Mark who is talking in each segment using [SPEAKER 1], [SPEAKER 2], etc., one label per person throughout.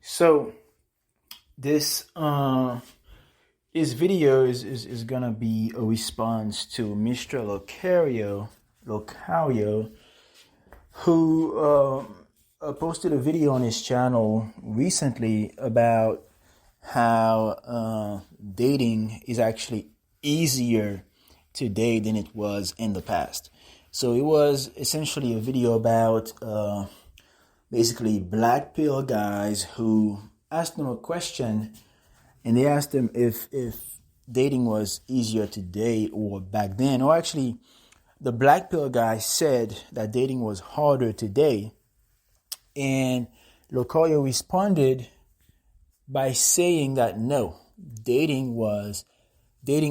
[SPEAKER 1] So this this video is gonna be a response to Mr. Locario, who posted a video on his channel recently about how dating is actually easier today than it was in the past. So it was essentially a video about basically black pill guys who asked him a question, and they asked him if dating was easier today or back then. Or actually, the black pill guy said that dating was harder today, and Locario responded by saying that no, dating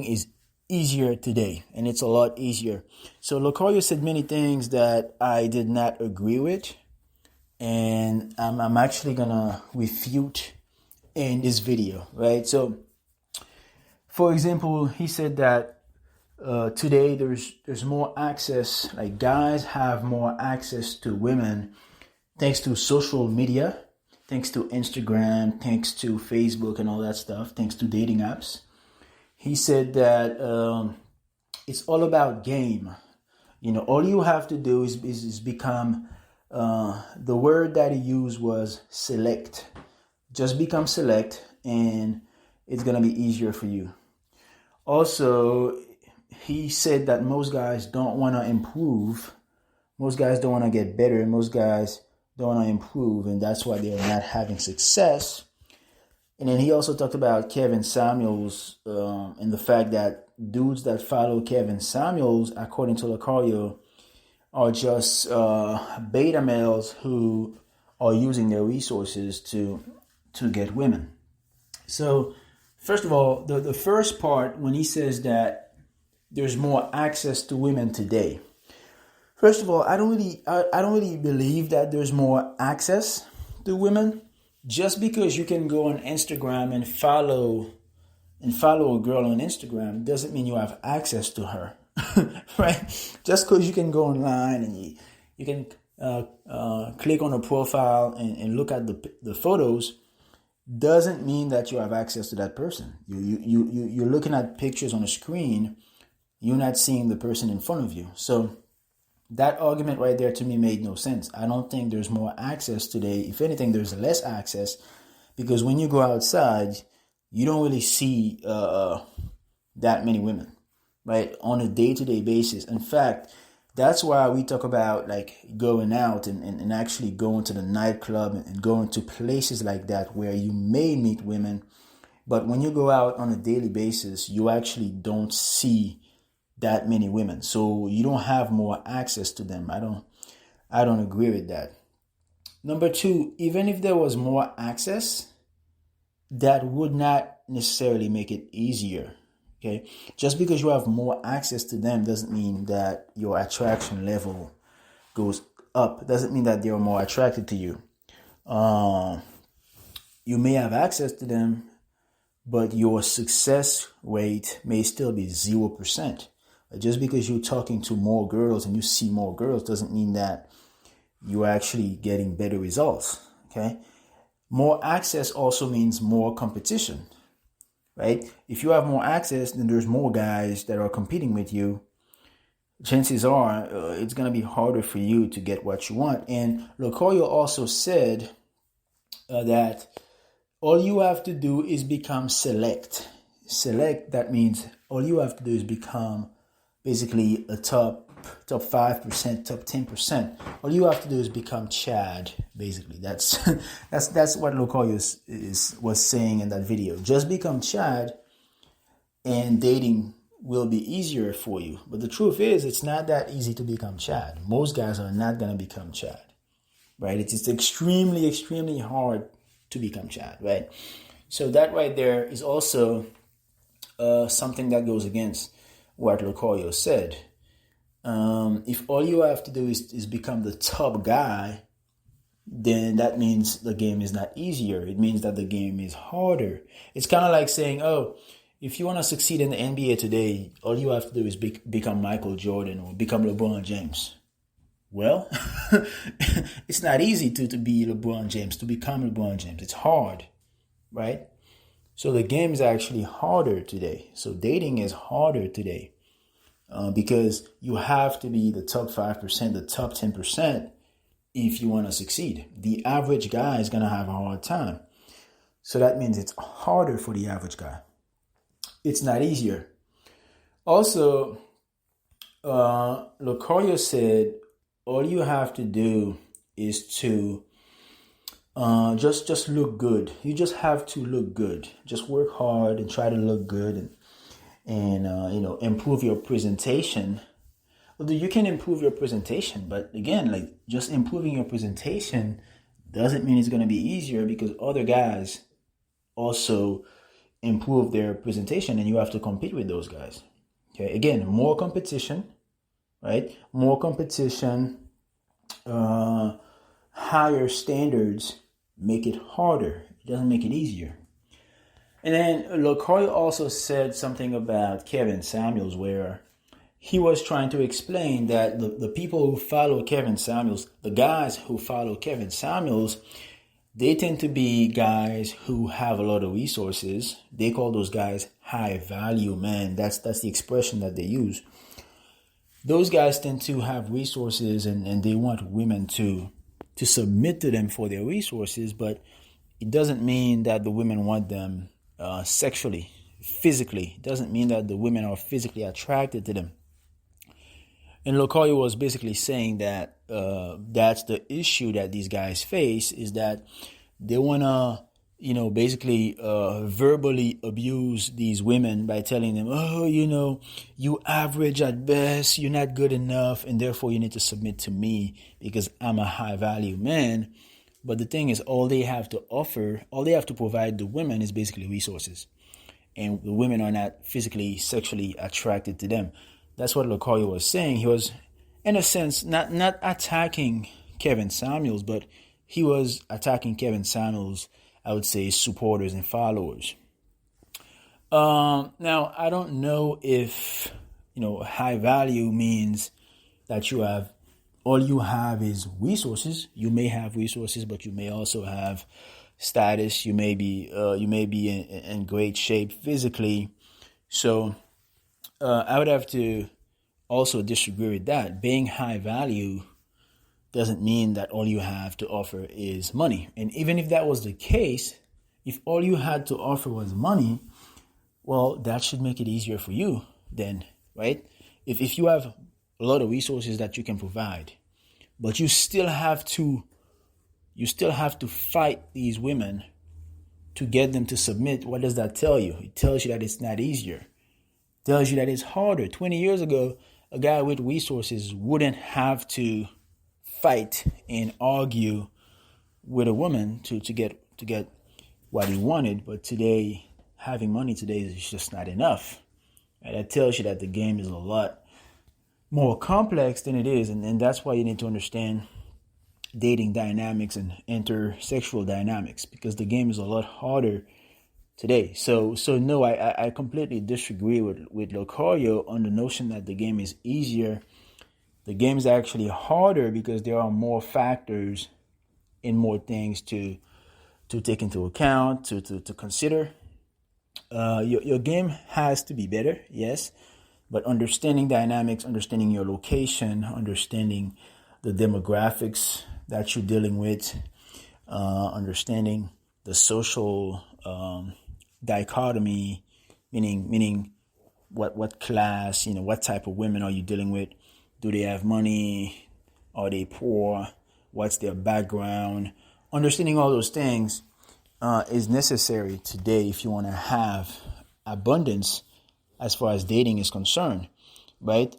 [SPEAKER 1] is easier today, and it's a lot easier. So Locario said many things that I did not agree with, and I'm actually gonna refute in this video, right? So, for example, he said that today there's more access, like guys have more access to women thanks to social media, thanks to Instagram, thanks to Facebook and all that stuff, thanks to dating apps. He said that it's all about game. You know, all you have to do is become, the word that he used was select. Just become select and it's going to be easier for you. Also, he said that most guys don't want to improve. Most guys don't want to get better. Most guys don't want to improve, and that's why they're not having success. And then he also talked about Kevin Samuels and the fact that dudes that follow Kevin Samuels, according to Locario, are just beta males who are using their resources to get women. So, first of all, the first part, when he says that there's more access to women today, first of all, I don't really believe that there's more access to women. Just because you can go on Instagram and follow a girl on Instagram doesn't mean you have access to her, right? Just because you can go online and you can click on a profile and look at the photos doesn't mean that you have access to that person. You're looking at pictures on a screen. You're not seeing the person in front of you. So that argument right there to me made no sense. I don't think there's more access today. If anything, there's less access, because when you go outside, you don't really see that many women, right, on a day-to-day basis. In fact, that's why we talk about like going out and actually going to the nightclub and going to places like that where you may meet women. But when you go out on a daily basis, you actually don't see that many women. So you don't have more access to them. I don't agree with that. Number two, even if there was more access, that would not necessarily make it easier. Okay, just because you have more access to them doesn't mean that your attraction level goes up. Doesn't mean that they're more attracted to you. You may have access to them, but your success rate may still be 0%. Just because you're talking to more girls and you see more girls doesn't mean that you're actually getting better results. Okay, more access also means more competition. Right? If you have more access, then there's more guys that are competing with you. Chances are it's going to be harder for you to get what you want. And Locario also said that all you have to do is become select. Select, that means all you have to do is become basically a top 5%, top 10%. All you have to do is become Chad, basically. That's what Locario was saying in that video. Just become Chad and dating will be easier for you. But the truth is, it's not that easy to become Chad. Most guys are not going to become Chad, right? It's extremely, extremely hard to become Chad, right? So that right there is also something that goes against what Locario said. If all you have to do is become the top guy, then that means the game is not easier. It means that the game is harder. It's kind of like saying, oh, if you want to succeed in the NBA today, all you have to do is become Michael Jordan or become LeBron James. Well, it's not easy to be LeBron James, to become LeBron James. It's hard, right? So the game is actually harder today. So dating is harder today because you have to be the top 5%, the top 10% if you want to succeed. The average guy is going to have a hard time. So that means it's harder for the average guy. It's not easier. Also, Locorio said, all you have to do is to just look good. You just have to look good. Just work hard and try to look good and improve your presentation. Although you can improve your presentation, but again, like just improving your presentation doesn't mean it's going to be easier because other guys also improve their presentation and you have to compete with those guys. Okay, again, more competition, right? More competition, higher standards make it harder. It doesn't make it easier. And then LaCroix also said something about Kevin Samuels where he was trying to explain that the people who follow Kevin Samuels, the guys who follow Kevin Samuels, they tend to be guys who have a lot of resources. They call those guys high value men. That's the expression that they use. Those guys tend to have resources and they want women to submit to them for their resources, but it doesn't mean that the women want them sexually, physically. It doesn't mean that the women are physically attracted to them. And Locoyo was basically saying that that's the issue that these guys face, is that they want to, basically verbally abuse these women by telling them, oh, you average at best, you're not good enough, and therefore you need to submit to me because I'm a high value man. But the thing is, all they have to provide the women is basically resources. And the women are not physically, sexually attracted to them. That's what Locoyo was saying. He was, in a sense, not attacking Kevin Samuels, but he was attacking Kevin Samuels, I would say, supporters and followers. Now, I don't know if, high value means that all you have is resources. You may have resources, but you may also have status. You may be in great shape physically. So I would have to also disagree with that. Being high value doesn't mean that all you have to offer is money. And even if that was the case, if all you had to offer was money, well, that should make it easier for you then, right? If you have a lot of resources that you can provide, but you still have to fight these women to get them to submit, what does that tell you? It tells you that it's not easier. It tells you that it's harder. 20 years ago, a guy with resources wouldn't have to fight and argue with a woman to get what he wanted. But today, having money today is just not enough. And that tells you that the game is a lot more complex than it is. And that's why you need to understand dating dynamics and intersexual dynamics, because the game is a lot harder today. So no, I completely disagree with Locorio on the notion that the game is easier. The game is actually harder because there are more factors and more things to take into account, to consider. Your game has to be better, yes, but understanding dynamics, understanding your location, understanding the demographics that you're dealing with, understanding the social dichotomy, meaning what class, what type of women are you dealing with? Do they have money? Are they poor? What's their background? Understanding all those things is necessary today if you want to have abundance as far as dating is concerned, right?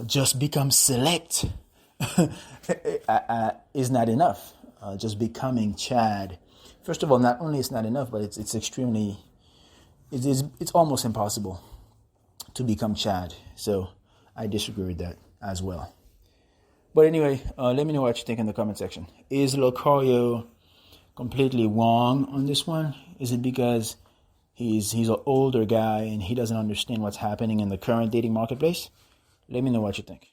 [SPEAKER 1] Just become select is not enough. Just becoming Chad. First of all, not only it's not enough, but it's extremely, it's almost impossible to become Chad. So I disagree with that as well. But anyway, let me know what you think in the comment section. Is Locorio completely wrong on this one? Is it because he's an older guy and he doesn't understand what's happening in the current dating marketplace? Let me know what you think.